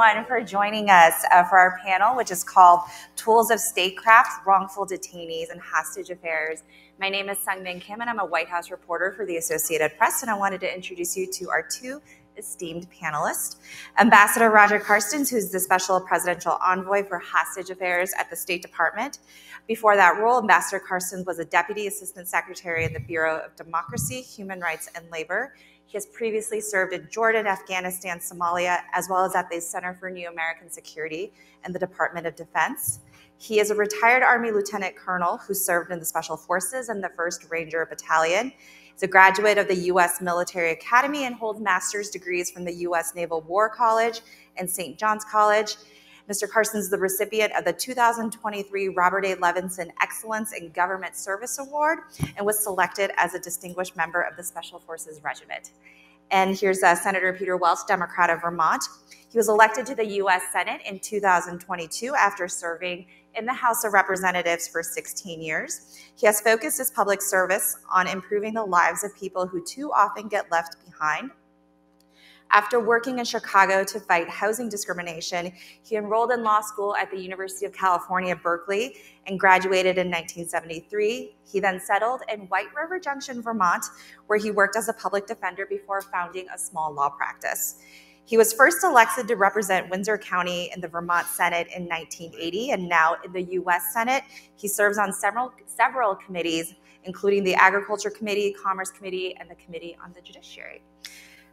everyone for joining us for our panel, which is called Tools of Statecraft, Wrongful Detainees and Hostage Affairs. My name is Seung Min Kim, and I'm a White House reporter for the Associated Press, and I wanted to introduce you to our two esteemed panelists. Ambassador Roger Carstens, who's the Special Presidential Envoy for Hostage Affairs at the State Department. Before that role, Ambassador Carstens was a Deputy Assistant Secretary in the Bureau of Democracy, Human Rights, and Labor. He has previously served in Jordan, Afghanistan, Somalia, as well as at the Center for New American Security and the Department of Defense. He is a retired Army Lieutenant Colonel who served in the Special Forces and the 1st Ranger Battalion. He's a graduate of the U.S. Military Academy and holds master's degrees from the U.S. Naval War College and St. John's College. Mr. Carstens is the recipient of the 2023 Robert A. Levinson Excellence in Government Service Award and was selected as a distinguished member of the Special Forces Regiment. And here's Senator Peter Welch, Democrat of Vermont. He was elected to the U.S. Senate in 2022 after serving in the House of Representatives for 16 years. He has focused his public service on improving the lives of people who too often get left behind. After working in Chicago to fight housing discrimination, he enrolled in law school at the University of California, Berkeley, and graduated in 1973. He then settled in White River Junction, Vermont, where he worked as a public defender before founding a small law practice. He was first elected to represent Windsor County in the Vermont Senate in 1980, and now in the U.S. Senate. He serves on several committees, including the Agriculture Committee, Commerce Committee, and the Committee on the Judiciary.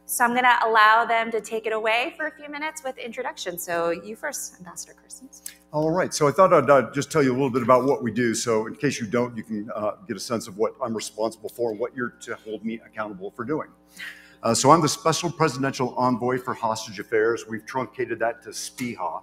So I'm going to allow them to take it away for a few minutes with introduction. So you first, Ambassador Carstens. All right. So I thought I'd just tell you a little bit about what we do. So in case you don't, you can get a sense of what I'm responsible for and what you're to hold me accountable for doing. So I'm the Special Presidential Envoy for Hostage Affairs. We've truncated that to SPIHA.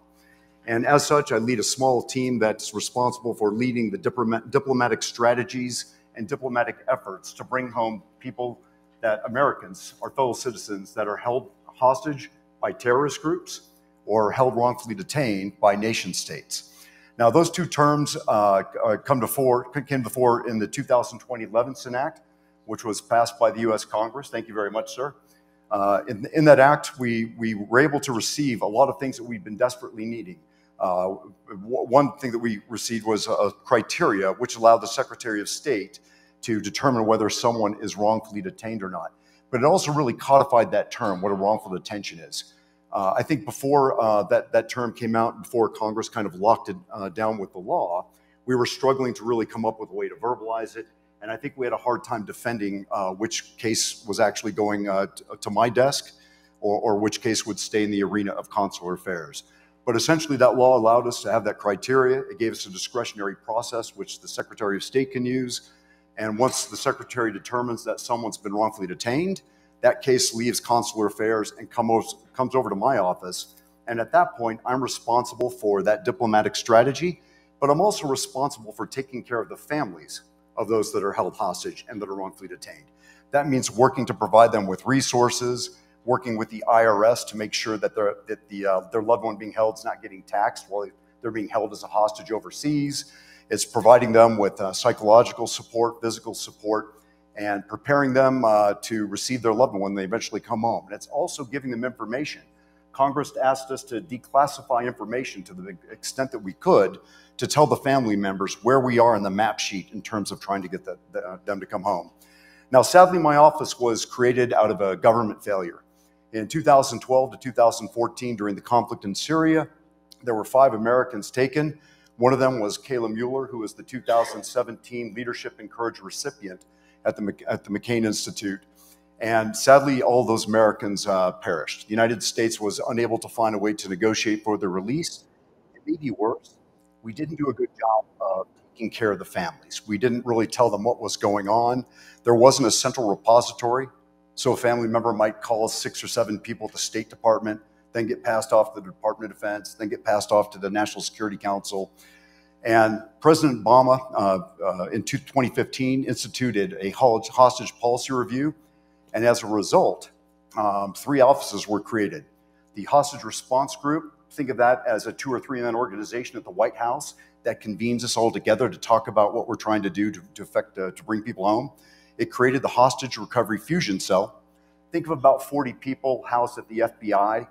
And as such, I lead a small team that's responsible for leading the diplomatic strategies and diplomatic efforts to bring home people that Americans, our fellow citizens, that are held hostage by terrorist groups or held wrongfully detained by nation states. Now, those two terms came to fore in the 2020 Levinson Act, which was passed by the U.S. Congress. Thank you very much, sir. In that act, we were able to receive a lot of things that we've been desperately needing. One thing that we received was a criteria which allowed the Secretary of State to determine whether someone is wrongfully detained or not. But it also really codified that term, what a wrongful detention is. I think before that term came out, before Congress kind of locked it down with the law, we were struggling to really come up with a way to verbalize it. And I think we had a hard time defending which case was actually going to my desk or which case would stay in the arena of consular affairs. But essentially that law allowed us to have that criteria. It gave us a discretionary process which the Secretary of State can use. And once the Secretary determines that someone's been wrongfully detained, that case leaves consular affairs and comes over to my office. And at that point, I'm responsible for that diplomatic strategy, but I'm also responsible for taking care of the families of those that are held hostage and that are wrongfully detained. That means working to provide them with resources, working with the IRS to make sure that their loved one being held is not getting taxed while they're being held as a hostage overseas. It's providing them with psychological support, physical support, and preparing them to receive their loved one when they eventually come home. And it's also giving them information. Congress asked us to declassify information to the extent that we could to tell the family members where we are in the map sheet in terms of trying to get them to come home. Now, sadly, my office was created out of a government failure. In 2012 to 2014, during the conflict in Syria, there were 5 Americans taken. One of them was Kayla Mueller, who was the 2017 Leadership and Courage recipient at the McCain Institute. And sadly, all those Americans perished. The United States was unable to find a way to negotiate for their release. It may be worse. We didn't do a good job of taking care of the families. We didn't really tell them what was going on. There wasn't a central repository. So a family member might call 6 or 7 people at the State Department, then get passed off to the Department of Defense, then get passed off to the National Security Council. And President Obama, in 2015, instituted a hostage policy review. And as a result, 3 offices were created. The Hostage Response Group, think of that as a 2 or 3 man organization at the White House that convenes us all together to talk about what we're trying to do to bring people home. It created the Hostage Recovery Fusion Cell. Think of about 40 people housed at the FBI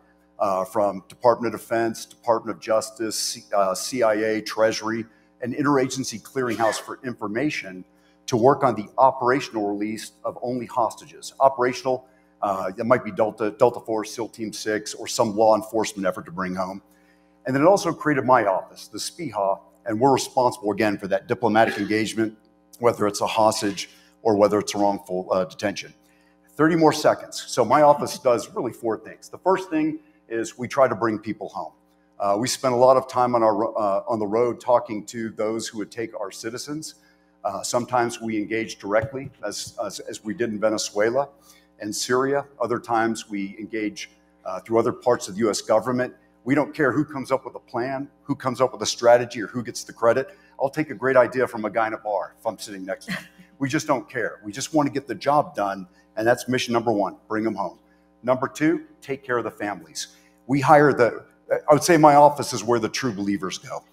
from Department of Defense, Department of Justice, CIA, Treasury, an interagency clearinghouse for information to work on the operational release of only hostages. Operational, it might be Delta Force, SEAL Team 6, or some law enforcement effort to bring home. And then it also created my office, the SPIHA, and we're responsible, again, for that diplomatic engagement, whether it's a hostage or whether it's a wrongful detention. 30 more seconds. So my office does really 4 things. The first thing is we try to bring people home. We spend a lot of time on the road talking to those who would take our citizens. Sometimes we engage directly, as we did in Venezuela and Syria. Other times we engage through other parts of the U.S. government. We don't care who comes up with a plan, who comes up with a strategy, or who gets the credit. I'll take a great idea from a guy in a bar if I'm sitting next to him. We just don't care. We just want to get the job done, and that's mission number 1, bring them home. Number 2, take care of the families. We hire I would say my office is where the true believers go.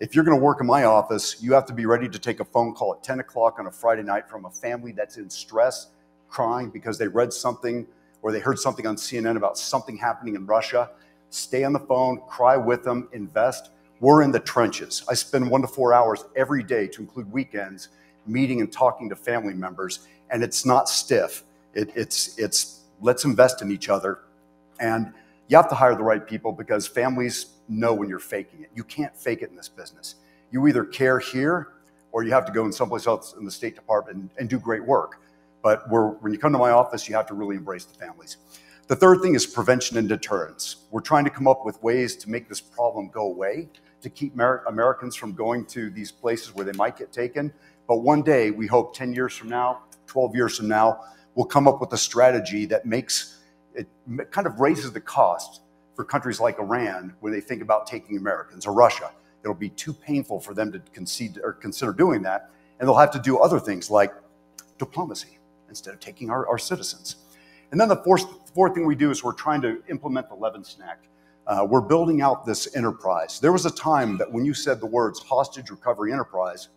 If you're going to work in my office, you have to be ready to take a phone call at 10 o'clock on a Friday night from a family that's in stress, crying because they read something or they heard something on CNN about something happening in Russia. Stay on the phone, cry with them, invest. We're in the trenches. I spend 1 to 4 hours every day, to include weekends, meeting and talking to family members, and it's not stiff. It's let's invest in each other. And you have to hire the right people because families know when you're faking it. You can't fake it in this business. You either care here or you have to go in someplace else in the State Department and do great work. But when you come to my office, you have to really embrace the families. The third thing is prevention and deterrence. We're trying to come up with ways to make this problem go away, to keep Americans from going to these places where they might get taken. But one day, we hope 10 years from now, 12 years from now, we'll come up with a strategy that kind of raises the cost for countries like Iran when they think about taking Americans, or Russia. It'll be too painful for them to concede or consider doing that, and they'll have to do other things like diplomacy instead of taking our citizens. And then the fourth thing we do is we're trying to implement the Levinson Act. We're building out this enterprise. There was a time that when you said the words hostage recovery enterprise,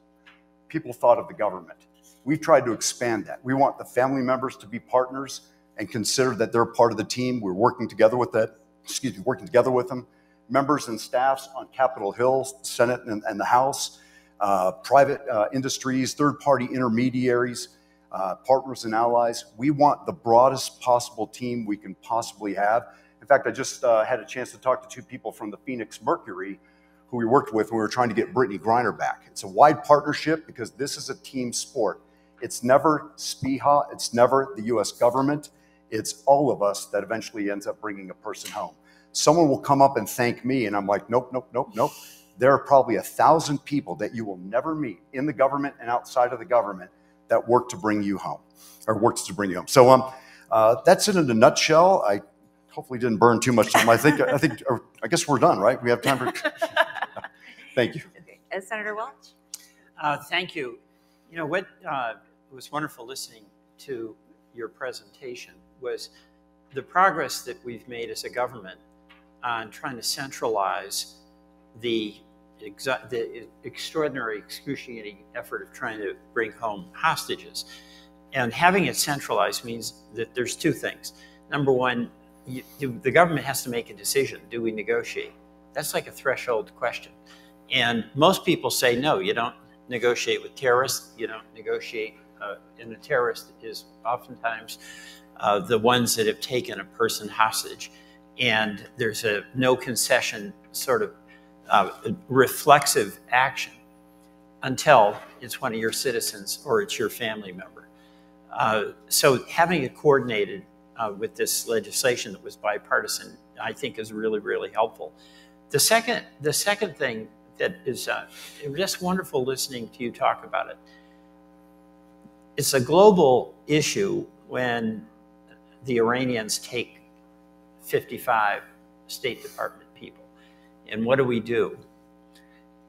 people thought of the government. We've tried to expand that. We want the family members to be partners and consider that they're part of the team. We're working together with them. Members and staffs on Capitol Hill, Senate and the House, private industries, third-party intermediaries, partners and allies. We want the broadest possible team we can possibly have. In fact, I just had a chance to talk to 2 people from the Phoenix Mercury who we worked with when we were trying to get Brittany Griner back. It's a wide partnership because this is a team sport. It's never SPIHA, it's never the U.S. government. It's all of us that eventually ends up bringing a person home. Someone will come up and thank me, and I'm like, nope, nope, nope, nope. There are probably 1,000 people that you will never meet in the government and outside of the government that work to bring you home, or works to bring you home. So that's it in a nutshell. I hopefully didn't burn too much time. I guess we're done, right? We have time for. Thank you. Senator Welch. Thank you. You know what was wonderful listening to your presentation was the progress that we've made as a government on trying to centralize the extraordinary, excruciating effort of trying to bring home hostages. And having it centralized means that there's 2 things. Number one, the government has to make a decision. Do we negotiate? That's like a threshold question. And most people say, no, you don't negotiate with terrorists. You don't negotiate, and a terrorist is oftentimes the ones that have taken a person hostage. And there's a no concession sort of reflexive action until it's one of your citizens or it's your family member. So having it coordinated with this legislation that was bipartisan, I think is really, really helpful. The second thing that is it was just wonderful listening to you talk about it. It's a global issue when the Iranians take 55 State Department people. And what do?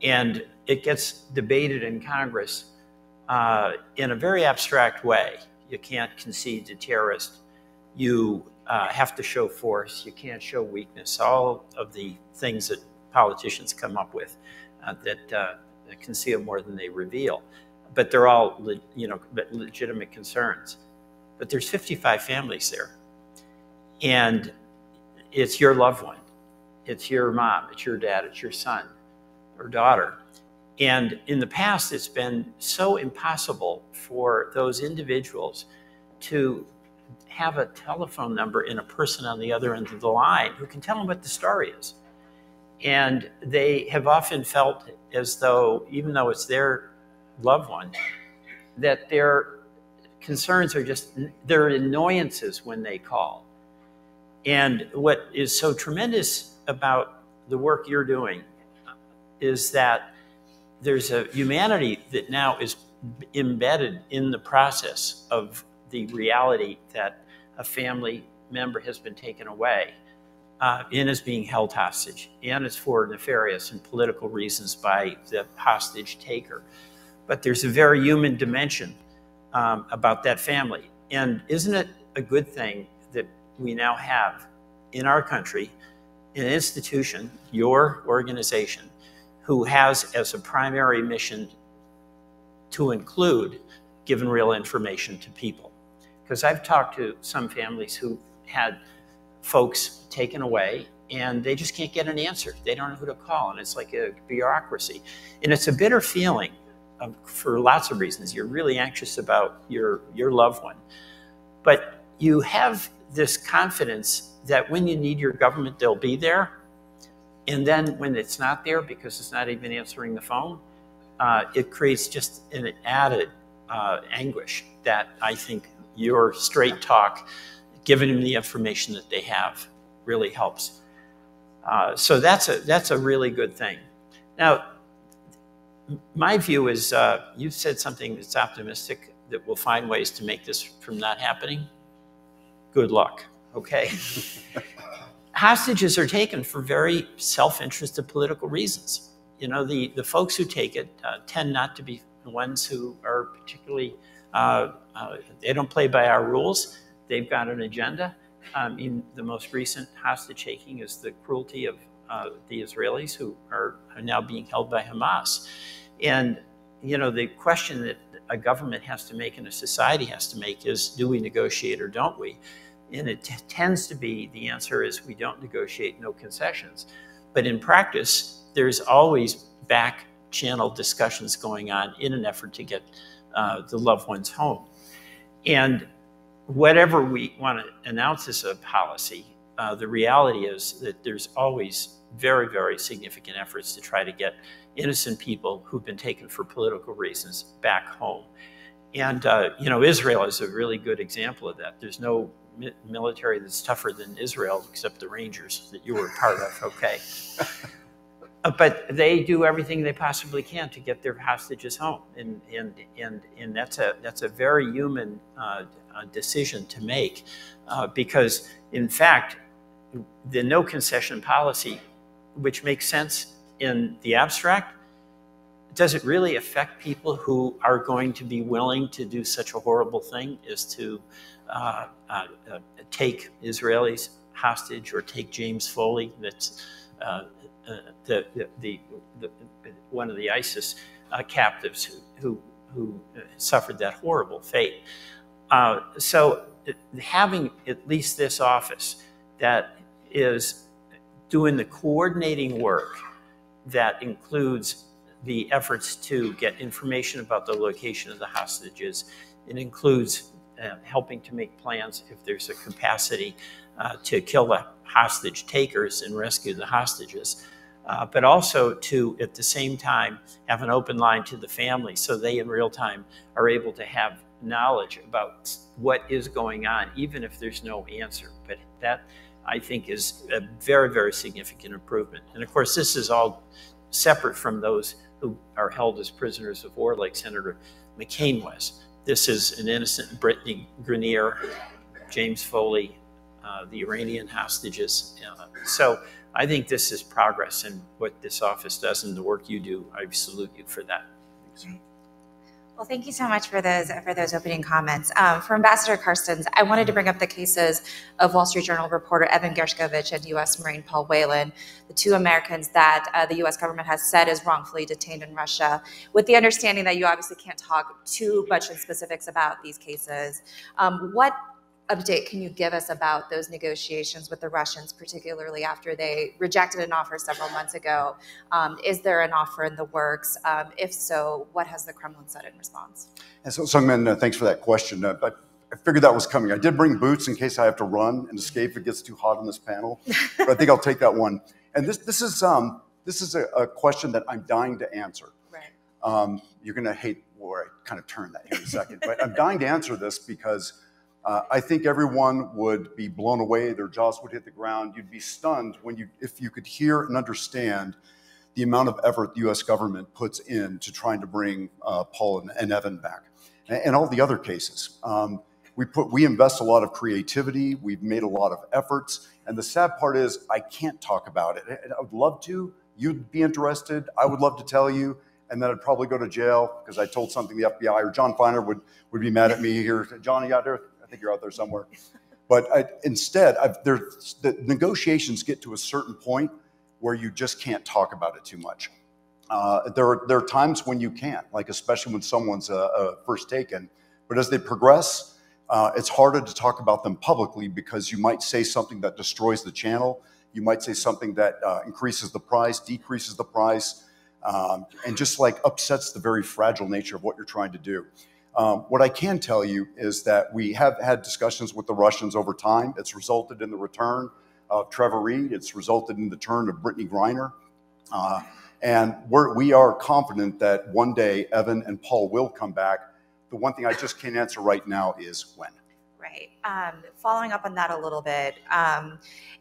And it gets debated in Congress in a very abstract way. You can't concede to terrorists. You have to show force. You can't show weakness. All of the things that politicians come up with that conceal more than they reveal. But they're all legitimate concerns. But there's 55 families there. And it's your loved one. it's your mom, it's your dad, it's your son or daughter. And in the past, it's been so impossible for those individuals to have a telephone number and a person on the other end of the line who can tell them what the story is. And they have often felt as though, even though it's their loved one, that their concerns are just, they're annoyances when they call. And what is so tremendous about the work you're doing is that there's a humanity that now is embedded in the process of the reality that a family member has been taken away and is being held hostage, and is for nefarious and political reasons by the hostage taker. But there's a very human dimension about that family. And isn't it a good thing that we now have in our country an institution, your organization, who has as a primary mission to include giving real information to people? Because I've talked to some families who had folks taken away and they just can't get an answer. They don't know who to call, and it's like a bureaucracy. And it's a bitter feeling for lots of reasons. You're really anxious about your loved one. But you have this confidence that when you need your government, they'll be there. And then when it's not there, because it's not even answering the phone, it creates just an added anguish that I think your straight talk, giving them the information that they have, really helps. So that's a really good thing. Now, my view is you've said something that's optimistic, that we'll find ways to make this from not happening. Good luck, okay? Hostages are taken for very self-interested political reasons. You know, the folks who take it tend not to be the ones who are particularly, they don't play by our rules. They've got an agenda. In the most recent hostage taking is the cruelty of the Israelis who are now being held by Hamas. And, you know, the question that a government has to make and a society has to make is, do we negotiate or don't we? And it tends to be, the answer is we don't negotiate, no concessions. But in practice, there's always back channel discussions going on in an effort to get the loved ones home. And whatever we want to announce as a policy, the reality is that there's always very, very significant efforts to try to get innocent people who've been taken for political reasons back home. And, you know, Israel is a really good example of that. There's no military that's tougher than Israel, except the Rangers that you were part of, okay. But they do everything they possibly can to get their hostages home. And that's a very human decision to make, because in fact, the no concession policy, which makes sense in the abstract, does it really affect people who are going to be willing to do such a horrible thing as to take Israelis hostage, or take James Foley, that's one of the ISIS captives who suffered that horrible fate. So having at least this office that is doing the coordinating work that includes the efforts to get information about the location of the hostages, it includes helping to make plans if there's a capacity to kill the hostage takers and rescue the hostages, but also to, at the same time, have an open line to the family so they in real time are able to have knowledge about what is going on, even if there's no answer. But that, I think, is a very, very significant improvement. And of course, this is all separate from those who are held as prisoners of war, like Senator McCain was. This is an innocent Brittany Grenier, James Foley, the Iranian hostages. So I think this is progress in what this office does and the work you do. I salute you for that. Great. Well, thank you so much for those opening comments. For Ambassador Carstens, I wanted to bring up the cases of Wall Street Journal reporter Evan Gershkovich and U.S. Marine Paul Whelan, the two Americans that the U.S. government has said is wrongfully detained in Russia, with the understanding that you obviously can't talk too much in specifics about these cases. What update can you give us about those negotiations with the Russians, particularly after they rejected an offer several months ago? Is there an offer in the works? If so, what has the Kremlin said in response? And so, Seung Min, thanks for that question. But I figured that was coming. I did bring boots in case I have to run and escape if it gets too hot on this panel. But I think I'll take that one. And this is a question that I'm dying to answer. Right. You're going to hate where I kind of turn that here in a second. But I'm dying to answer this because I think everyone would be blown away. Their jaws would hit the ground. You'd be stunned if you could hear and understand the amount of effort the U.S. government puts into trying to bring Paul and Evan back, and all the other cases. We invest a lot of creativity. We've made a lot of efforts. And the sad part is I can't talk about it. I would love to. You'd be interested. I would love to tell you. And then I'd probably go to jail because I told something the FBI or John Feiner would be mad at me here. John, are you out there? I think you're out there somewhere. But instead, the negotiations get to a certain point where you just can't talk about it too much. There are times when you can't, like especially when someone's first taken. But as they progress, it's harder to talk about them publicly because you might say something that destroys the channel. You might say something that increases the price, decreases the price, and just like upsets the very fragile nature of what you're trying to do. What I can tell you is that we have had discussions with the Russians over time. It's resulted in the return of Trevor Reed. It's resulted in the return of Brittany Griner. And we are confident that one day Evan and Paul will come back. The one thing I just can't answer right now is when. Right. Following up on that a little bit,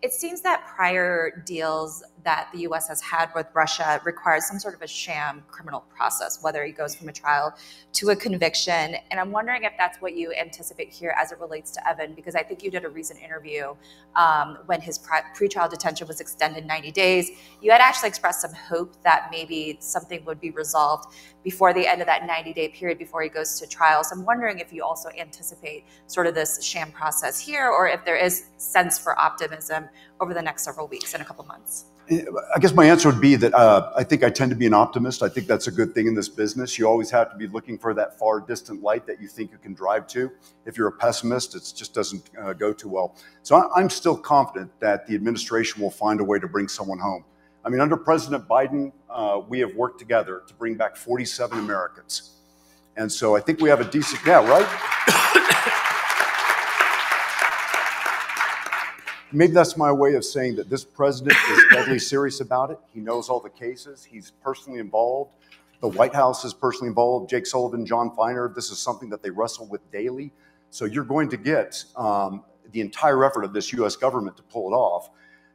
it seems that prior deals that the U.S. has had with Russia require some sort of a sham criminal process, whether it goes from a trial to a conviction. And I'm wondering if that's what you anticipate here as it relates to Evan, because I think you did a recent interview when his pretrial detention was extended 90 days. You had actually expressed some hope that maybe something would be resolved before the end of that 90-day period before he goes to trial. So I'm wondering if you also anticipate sort of this sham process here, or if there is sense for optimism over the next several weeks and a couple months. I guess my answer would be that I think I tend to be an optimist. I think that's a good thing in this business. You always have to be looking for that far distant light that you think you can drive to. If you're a pessimist, it just doesn't go too well. So I'm still confident that the administration will find a way to bring someone home. I mean, under President Biden, we have worked together to bring back 47 Americans. And so I think we have a decent, yeah, right? Maybe that's my way of saying that this president is deadly serious about it. He knows all the cases. He's personally involved. The White House is personally involved. Jake Sullivan, John Feiner, this is something that they wrestle with daily. So you're going to get the entire effort of this U.S. government to pull it off.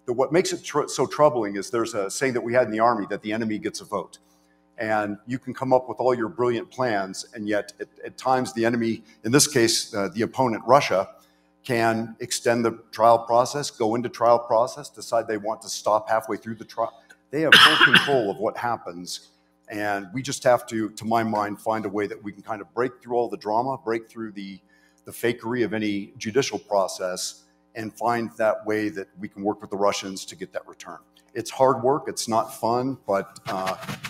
But what makes it so troubling is there's a saying that we had in the Army that the enemy gets a vote. And you can come up with all your brilliant plans, and yet at times the enemy, in this case, the opponent, Russia, can extend the trial process, go into trial process, decide they want to stop halfway through the trial. They have full control of what happens. And we just have to my mind, find a way that we can kind of break through all the drama, break through the fakery of any judicial process, and find that way that we can work with the Russians to get that return. It's hard work. It's not fun, but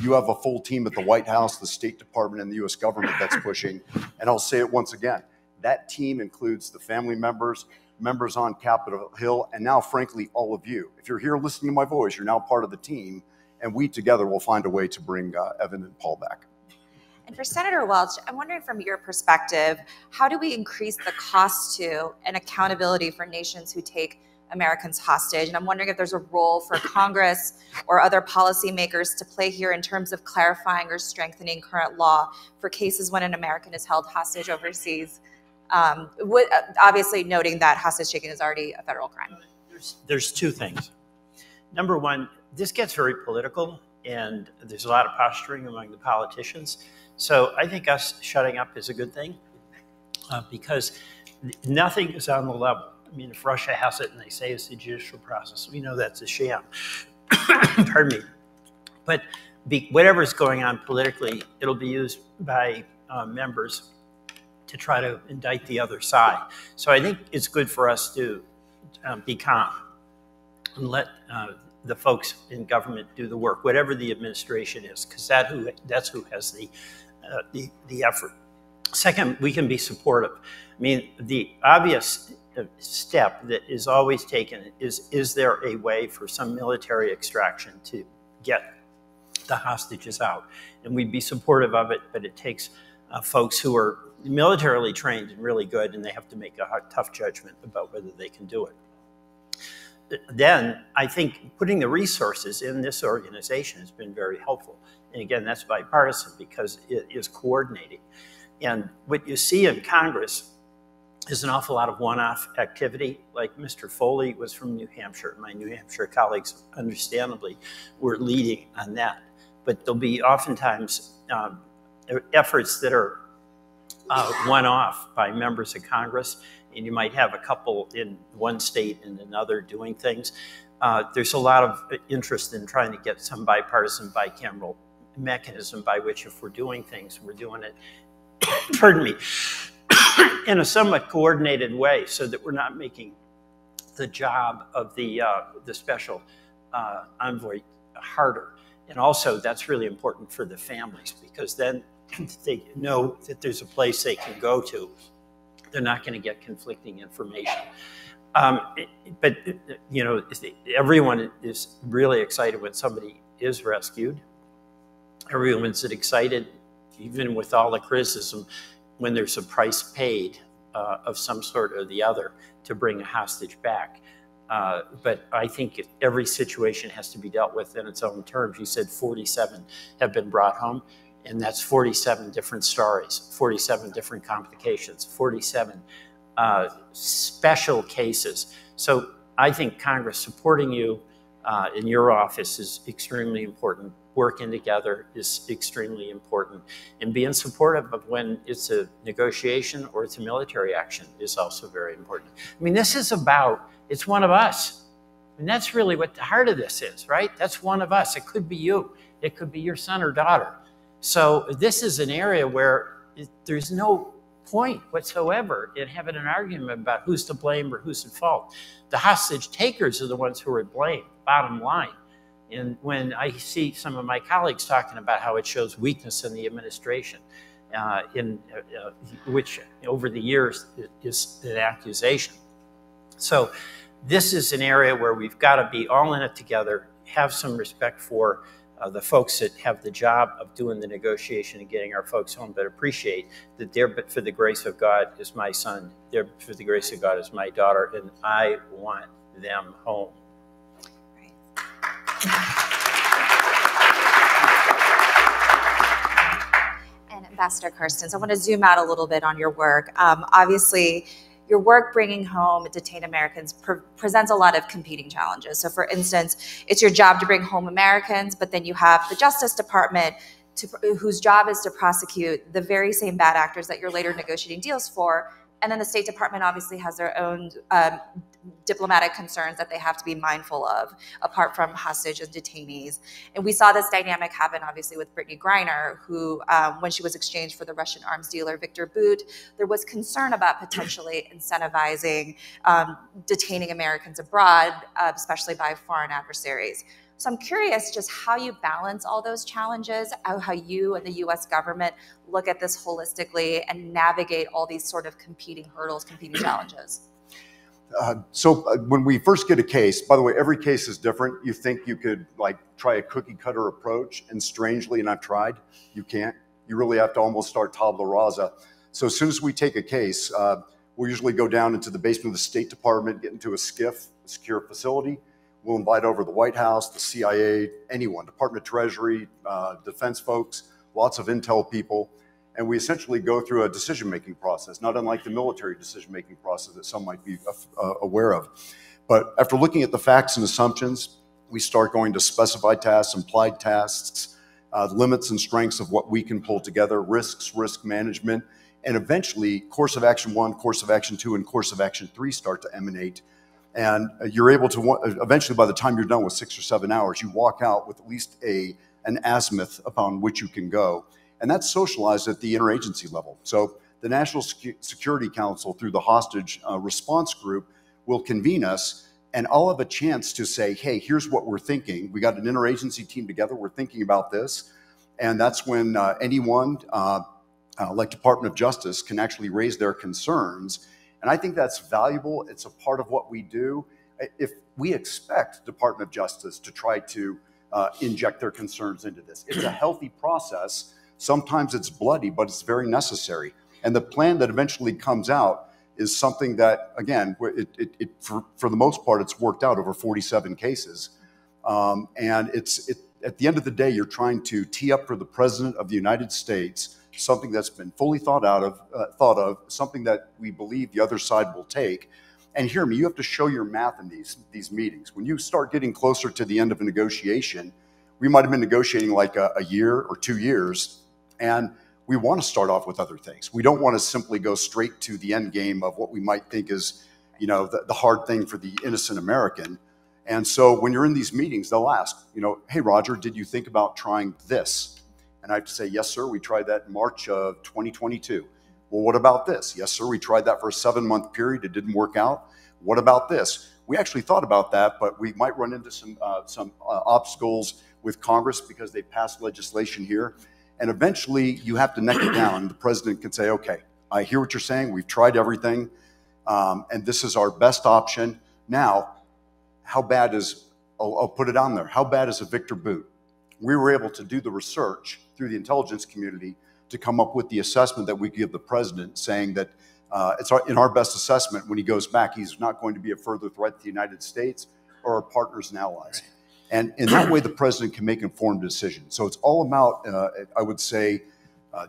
you have a full team at the White House, the State Department, and the U.S. government that's pushing. And I'll say it once again. That team includes the family members, members on Capitol Hill, and now, frankly, all of you. If you're here listening to my voice, you're now part of the team, and we together will find a way to bring Evan and Paul back. And for Senator Welch, I'm wondering from your perspective, how do we increase the cost to and accountability for nations who take Americans hostage? And I'm wondering if there's a role for Congress or other policymakers to play here in terms of clarifying or strengthening current law for cases when an American is held hostage overseas. Obviously noting that hostage taking is already a federal crime. There's two things. Number one, this gets very political, and there's a lot of posturing among the politicians. So I think us shutting up is a good thing because nothing is on the level. I mean, if Russia has it and they say it's the judicial process, we know that's a sham. Pardon me. But whatever's going on politically, it'll be used by members to try to indict the other side. So I think it's good for us to be calm and let the folks in government do the work, whatever the administration is, because that's who has the effort. Second, we can be supportive. I mean, the obvious step that is always taken is there a way for some military extraction to get the hostages out? And we'd be supportive of it, but it takes folks who are militarily trained and really good, and they have to make a tough judgment about whether they can do it. Then I think putting the resources in this organization has been very helpful. And again, that's bipartisan because it is coordinating. And what you see in Congress is an awful lot of one-off activity. Like Mr. Foley was from New Hampshire. My New Hampshire colleagues, understandably, were leading on that. But there'll be oftentimes efforts that are one-off by members of Congress, and you might have a couple in one state and another doing things. There's a lot of interest in trying to get some bipartisan, bicameral mechanism by which if we're doing things, we're doing it, pardon me, in a somewhat coordinated way so that we're not making the job of the special envoy harder. And also that's really important for the families because then they know that there's a place they can go to. They're not going to get conflicting information. But, you know, everyone is really excited when somebody is rescued. Everyone's excited, even with all the criticism, when there's a price paid of some sort or the other to bring a hostage back. But I think every situation has to be dealt with in its own terms. You said 47 have been brought home. And that's 47 different stories, 47 different complications, 47 special cases. So I think Congress supporting you in your office is extremely important. Working together is extremely important. And being supportive of when it's a negotiation or it's a military action is also very important. I mean, this is about, it's one of us. And that's really what the heart of this is, right? That's one of us. It could be you. It could be your son or daughter. So this is an area where there's no point whatsoever in having an argument about who's to blame or who's at fault. The hostage takers are the ones who are at blame, bottom line. And when I see some of my colleagues talking about how it shows weakness in the administration, which over the years is an accusation. So this is an area where we've got to be all in it together, have some respect for the folks that have the job of doing the negotiation and getting our folks home, but appreciate that there but for the grace of God is my son, there but for the grace of God is my daughter, and I want them home. Right. And Ambassador Carstens, I want to zoom out a little bit on your work. Obviously, your work bringing home detained Americans presents a lot of competing challenges. So for instance, it's your job to bring home Americans, but then you have the Justice Department whose job is to prosecute the very same bad actors that you're later negotiating deals for. And then the State Department obviously has their own diplomatic concerns that they have to be mindful of, apart from hostage and detainees. And we saw this dynamic happen, obviously, with Brittany Griner, who, when she was exchanged for the Russian arms dealer Victor Bout, there was concern about potentially incentivizing detaining Americans abroad, especially by foreign adversaries. So I'm curious just how you balance all those challenges, how you and the U.S. government look at this holistically and navigate all these sort of competing hurdles, competing challenges. When we first get a case, by the way, every case is different. You think you could like try a cookie cutter approach, and strangely, and I've tried, you can't. You really have to almost start tabula rasa. So as soon as we take a case, we'll usually go down into the basement of the State Department, get into a SCIF, a secure facility. We'll invite over the White House, the CIA, anyone, Department of Treasury, defense folks, lots of intel people. And we essentially go through a decision-making process, not unlike the military decision-making process that some might be aware of. But after looking at the facts and assumptions, we start going to specified tasks, implied tasks, limits and strengths of what we can pull together, risks, risk management, and eventually course of action 1, course of action 2, and course of action 3 start to emanate. And you're able to, eventually by the time you're done with 6 or 7 hours, you walk out with at least an azimuth upon which you can go. And that's socialized at the interagency level. So the National Security Council, through the hostage response group, will convene us, and I'll have a chance to say, hey, here's what we're thinking. We got an interagency team together. We're thinking about this. And that's when anyone, like Department of Justice, can actually raise their concerns. And I think that's valuable. It's a part of what we do. If we expect Department of Justice to try to inject their concerns into this, it's a healthy process. Sometimes it's bloody, but it's very necessary. And the plan that eventually comes out is something that, again, for the most part, it's worked out over 47 cases. And at the end of the day, you're trying to tee up for the President of the United States something that's been fully thought of, something that we believe the other side will take. And hear me, you have to show your math in these meetings. When you start getting closer to the end of a negotiation, we might have been negotiating like a year or 2 years, and we want to start off with other things. We don't want to simply go straight to the end game of what we might think is, the hard thing for the innocent American. And so when you're in these meetings, they'll ask, hey, Roger, did you think about trying this? And I have to say, yes, sir, we tried that in March of 2022. Well, what about this? Yes, sir, we tried that for a 7-month period. It didn't work out. What about this? We actually thought about that, but we might run into some obstacles with Congress because they passed legislation here. And eventually you have to neck it down. The president can say, okay, I hear what you're saying. We've tried everything. And this is our best option. Now, how bad is, I'll put it on there, how bad is a Victor Boot? We were able to do the research through the intelligence community to come up with the assessment that we give the president, saying that it's in our best assessment, when he goes back, he's not going to be a further threat to the United States or our partners and allies. And in that way, the president can make informed decisions. So it's all about, I would say,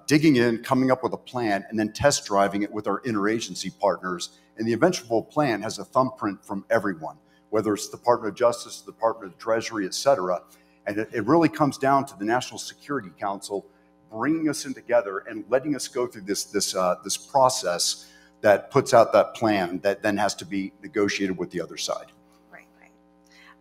digging in, coming up with a plan, and then test driving it with our interagency partners. And the eventual plan has a thumbprint from everyone, whether it's the Department of Justice, the Department of Treasury, et cetera. And it really comes down to the National Security Council bringing us in together and letting us go through this process that puts out that plan that then has to be negotiated with the other side.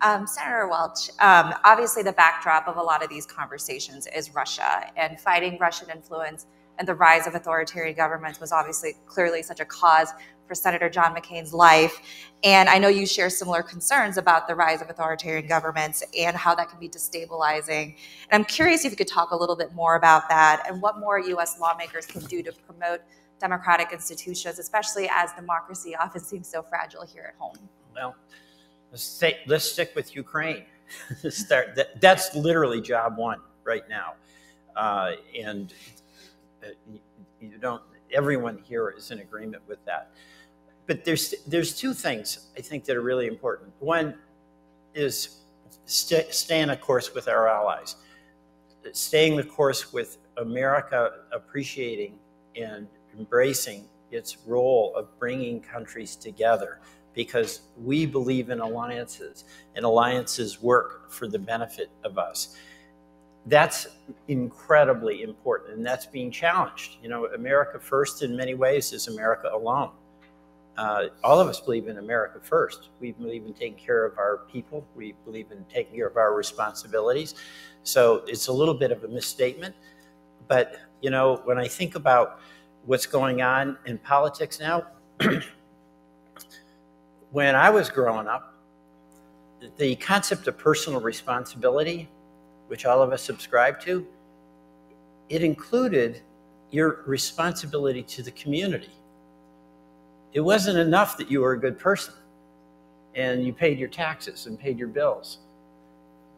Senator Welch, obviously the backdrop of a lot of these conversations is Russia, and fighting Russian influence and the rise of authoritarian governments was obviously clearly such a cause for Senator John McCain's life. And I know you share similar concerns about the rise of authoritarian governments and how that can be destabilizing. And I'm curious if you could talk a little bit more about that and what more U.S. lawmakers can do to promote democratic institutions, especially as democracy often seems so fragile here at home. Well, let's stick with Ukraine. That's literally job one right now. And everyone here is in agreement with that. But there's two things I think that are really important. One is staying the course with our allies, staying the course with America appreciating and embracing its role of bringing countries together, because we believe in alliances, and alliances work for the benefit of us. That's incredibly important, and that's being challenged. America first in many ways is America alone. All of us believe in America first. We believe in taking care of our people. We believe in taking care of our responsibilities. So it's a little bit of a misstatement. But, when I think about what's going on in politics now, when I was growing up, the concept of personal responsibility, which all of us subscribe to, it included your responsibility to the community. It wasn't enough that you were a good person and you paid your taxes and paid your bills.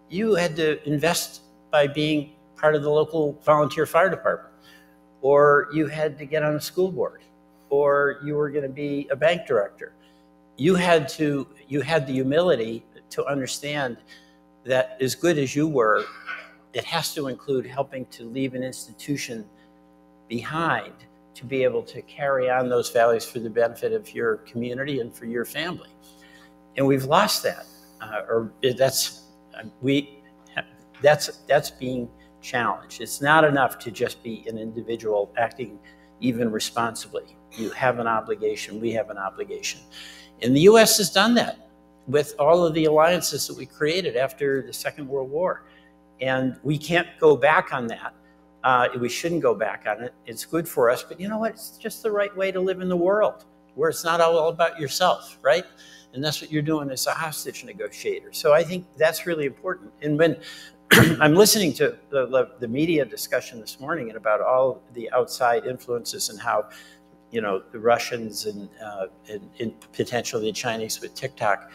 You had to invest by being part of the local volunteer fire department, or you had to get on a school board, or you were going to be a bank director. You had the humility to understand that as good as you were, it has to include helping to leave an institution behind to be able to carry on those values for the benefit of your community and for your family. And we've lost that, that's being challenged. It's not enough to just be an individual acting even responsibly. You have an obligation, we have an obligation. And the U.S. has done that with all of the alliances that we created after the Second World War. And we can't go back on that. We shouldn't go back on it. It's good for us, but you know what? It's just the right way to live in the world, where it's not all about yourself, right? And that's what you're doing as a hostage negotiator. So I think that's really important. And when I'm listening to the media discussion this morning and about all the outside influences and how the Russians and potentially the Chinese with TikTok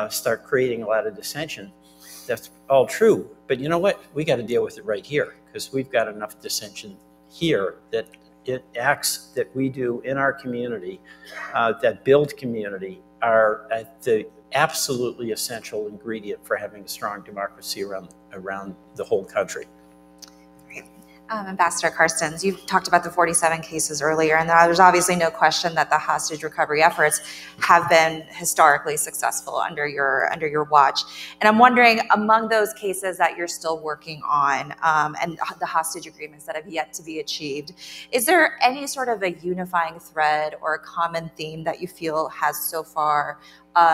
start creating a lot of dissension. That's all true. But you know what? We got to deal with it right here, because we've got enough dissension here that acts that we do in our community that build community are the absolutely essential ingredient for having a strong democracy around the whole country. Ambassador Carstens, you talked about the 47 cases earlier, and there's obviously no question that the hostage recovery efforts have been historically successful under your watch. And I'm wondering, among those cases that you're still working on and the hostage agreements that have yet to be achieved, is there any sort of a unifying thread or a common theme that you feel has so far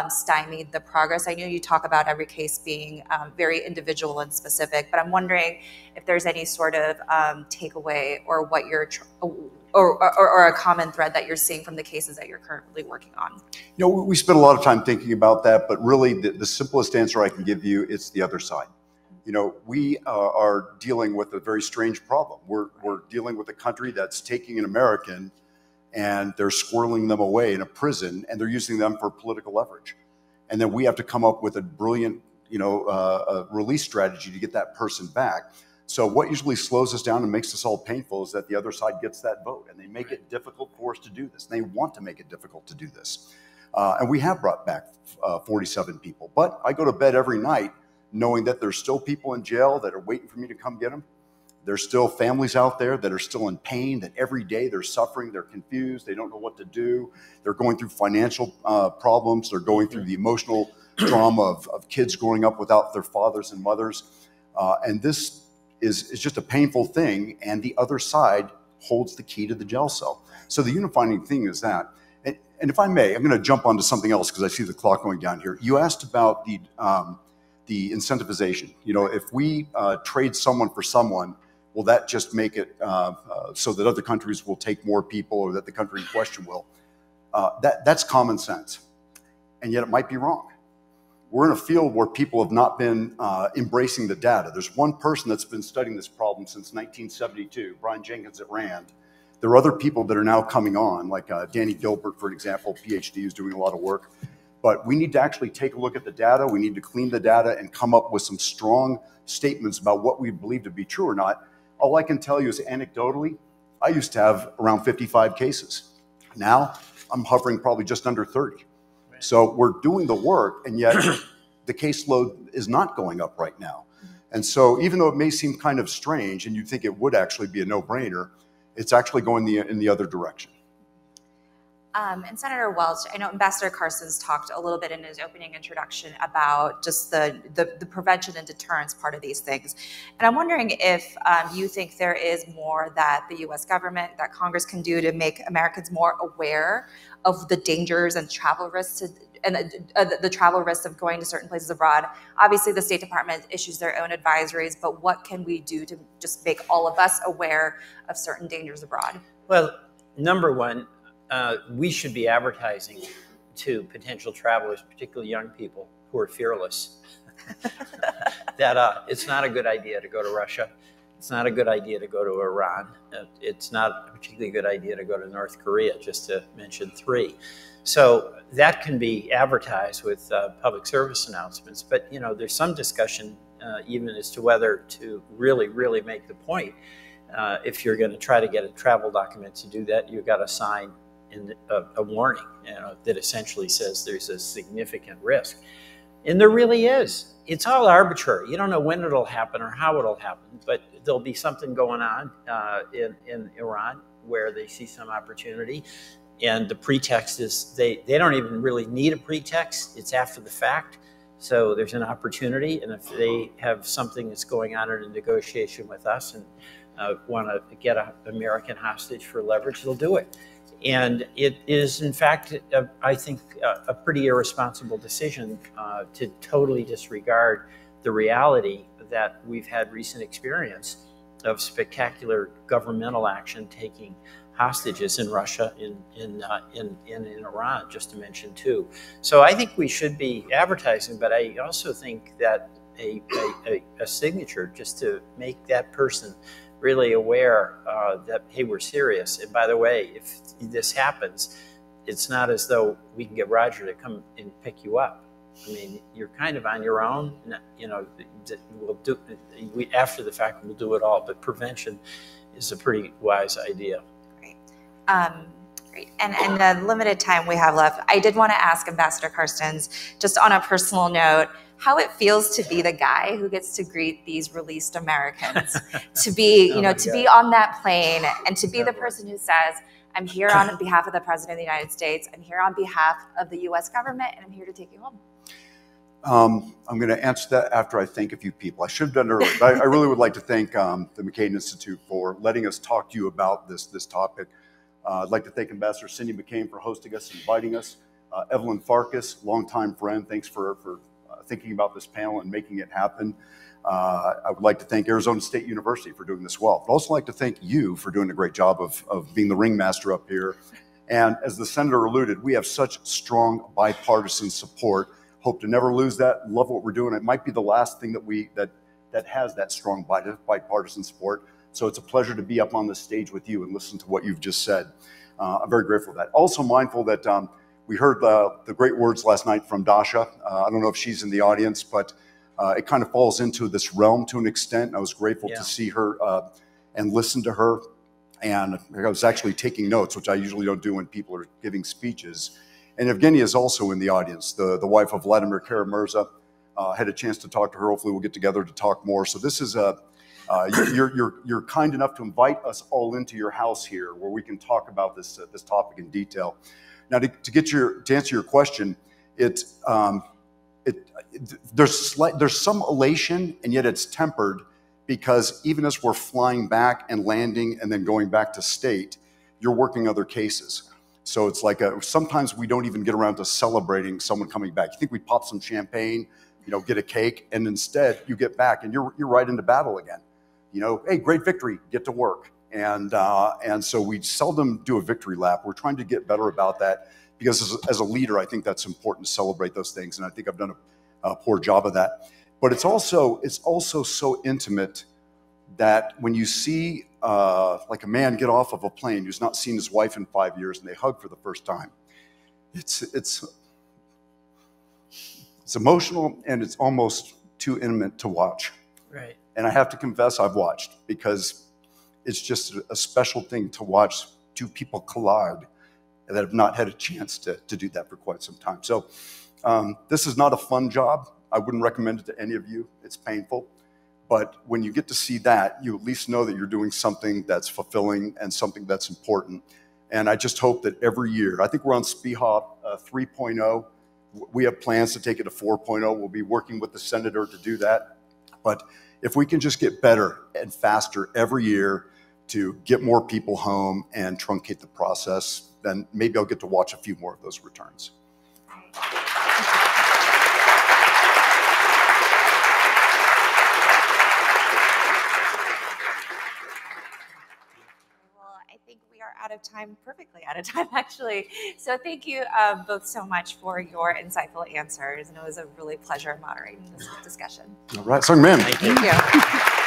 stymied the progress? I know you talk about every case being very individual and specific, but I'm wondering if there's any sort of takeaway or what you're or a common thread that you're seeing from the cases that you're currently working on. We spend a lot of time thinking about that, but really the simplest answer I can give you is the other side. We are dealing with a very strange problem. We're dealing with a country that's taking an American and they're squirreling them away in a prison, and they're using them for political leverage. And then we have to come up with a brilliant, release strategy to get that person back. So what usually slows us down and makes us all painful is that the other side gets that vote, and they make it difficult for us to do this. And they want to make it difficult to do this. And we have brought back 47 people. But I go to bed every night knowing that there's still people in jail that are waiting for me to come get them. There's still families out there that are still in pain, that every day they're suffering, they're confused, they don't know what to do. They're going through financial problems. They're going through the emotional trauma of kids growing up without their fathers and mothers. And this is just a painful thing. And the other side holds the key to the jail cell. So the unifying thing is that. And if I may, I'm going to jump onto something else because I see the clock going down here. You asked about the incentivization. If we trade someone for someone, will that just make it so that other countries will take more people, or that the country in question will? That's common sense. And yet it might be wrong. We're in a field where people have not been embracing the data. There's one person that's been studying this problem since 1972, Brian Jenkins at RAND. There are other people that are now coming on, like Danny Gilbert, for example, PhD, who's doing a lot of work. But we need to actually take a look at the data. We need to clean the data and come up with some strong statements about what we believe to be true or not. All I can tell you is anecdotally, I used to have around 55 cases. Now I'm hovering probably just under 30. Right. So we're doing the work, and yet the caseload is not going up right now. And so even though it may seem kind of strange and you'd think it would actually be a no-brainer, it's actually going in the other direction. And Senator Welch, I know Ambassador Carstens talked a little bit in his opening introduction about just the prevention and deterrence part of these things. And I'm wondering if you think there is more that the U.S. government, that Congress can do to make Americans more aware of the dangers and travel risks the travel risks of going to certain places abroad. Obviously, the State Department issues their own advisories, but what can we do to just make all of us aware of certain dangers abroad? Well, number one, we should be advertising to potential travelers, particularly young people who are fearless, that it's not a good idea to go to Russia. It's not a good idea to go to Iran. It's not a particularly good idea to go to North Korea, just to mention three. So that can be advertised with public service announcements. But, there's some discussion even as to whether to really make the point. If you're going to try to get a travel document to do that, you've got to sign a warning, that essentially says there's a significant risk. And there really is. It's all arbitrary. You don't know when it'll happen or how it'll happen, but there'll be something going on in Iran where they see some opportunity. And the pretext is they don't even really need a pretext. It's after the fact. So there's an opportunity. And if they have something that's going on in a negotiation with us and want to get an American hostage for leverage, they'll do it. And it is, in fact, I think, a pretty irresponsible decision to totally disregard the reality that we've had recent experience of spectacular governmental action taking hostages in Russia, in Iran, just to mention two. So I think we should be advertising, but I also think that a signature just to make that person really aware that, hey, we're serious. And by the way, if this happens, it's not as though we can get Roger to come and pick you up. I mean, you're kind of on your own. You know, after the fact, we'll do it all. But prevention is a pretty wise idea. Great. Great. And the limited time we have left, I did want to ask Ambassador Carstens, just on a personal note, how it feels to be the guy who gets to greet these released Americans, to be, you know, to be on that plane and to be the person who says, I'm here on behalf of the President of the United States, I'm here on behalf of the U.S. government, and I'm here to take you home. I'm going to answer that after I thank a few people. I should have done it earlier, but I really would like to thank the McCain Institute for letting us talk to you about this topic. I'd like to thank Ambassador Cindy McCain for hosting us and inviting us. Evelyn Farkas, longtime friend, thanks for thinking about this panel and making it happen. I would like to thank Arizona State University for doing this well. I'd also like to thank you for doing a great job of being the ringmaster up here. And as the Senator alluded, we have such strong bipartisan support. Hope to never lose that. Love what we're doing. It might be the last thing that has that strong bipartisan support. So it's a pleasure to be up on the stage with you and listen to what you've just said. I'm very grateful for that. Also mindful that we heard the great words last night from Dasha. I don't know if she's in the audience, but it kind of falls into this realm to an extent. I was grateful to see her and listen to her. And I was actually taking notes, which I usually don't do when people are giving speeches. And Evgenia is also in the audience, the wife of Vladimir Kara-Murza. Had a chance to talk to her. Hopefully we'll get together to talk more. So this is you're kind enough to invite us all into your house here where we can talk about this topic in detail. Now to answer your question, there's some elation, and yet it's tempered because even as we're flying back and landing and then going back to state, you're working other cases. So it's like sometimes we don't even get around to celebrating someone coming back. You think we pop some champagne, you know, get a cake, and instead you get back and you're right into battle again. You know, hey, great victory, get to work. And so we seldom do a victory lap. We're trying to get better about that because as a leader, I think that's important to celebrate those things. And I think I've done a poor job of that. But it's also so intimate that when you see like a man get off of a plane who's not seen his wife in 5 years and they hug for the first time, it's emotional and it's almost too intimate to watch. Right. And I have to confess I've watched because it's just a special thing to watch two people collide that have not had a chance to do that for quite some time. So this is not a fun job. I wouldn't recommend it to any of you. It's painful. But when you get to see that, you at least know that you're doing something that's fulfilling and something that's important. And I just hope that every year, I think we're on SPIHA 3.0. We have plans to take it to 4.0. We'll be working with the senator to do that. But if we can just get better and faster every year to get more people home and truncate the process, then maybe I'll get to watch a few more of those returns. Out of time, perfectly out of time, actually. So thank you both so much for your insightful answers. And it was a really pleasure moderating this discussion. All right, Seung Min. Thank you. Thank you.